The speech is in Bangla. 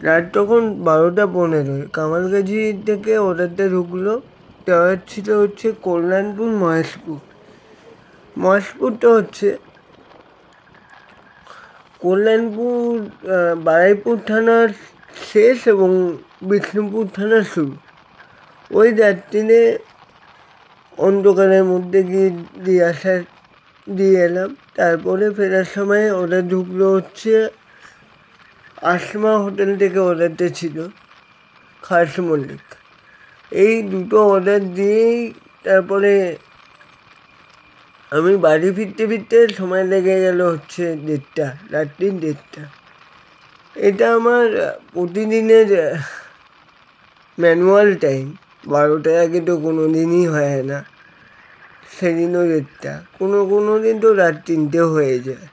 রাত তখন 12:15। কামালগাছি থেকে অর্ডারটা ঢুকলো। টাওয়ার ছিল হচ্ছে কল্যাণপুর মহেশপুরটা হচ্ছে কল্যাণপুর, বারুইপুর থানার শেষ এবং বিষ্ণুপুর থানার শুরু। ওই রাত্রিরে অন্ধকারের মধ্যে গিয়ে দিয়ে এলাম। তারপরে ফেরার সময় অর্ডার ঢুকলো হচ্ছে আসমা হোটেল থেকে অর্ডারটা ছিল, খাস মল্লিক। এই দুটো অর্ডার দিয়েই তারপরে আমি বাড়ি ফিরতে সময় লেগে গেল হচ্ছে 1:30, রাত্রি 1:30। এটা আমার প্রতিদিনের ম্যানুয়াল টাইম। 12টার আগে তো কোনো দিনই হয় না, সেদিনও 1:30, কোনো দিন তো রাত 3টেও হয়ে যায়।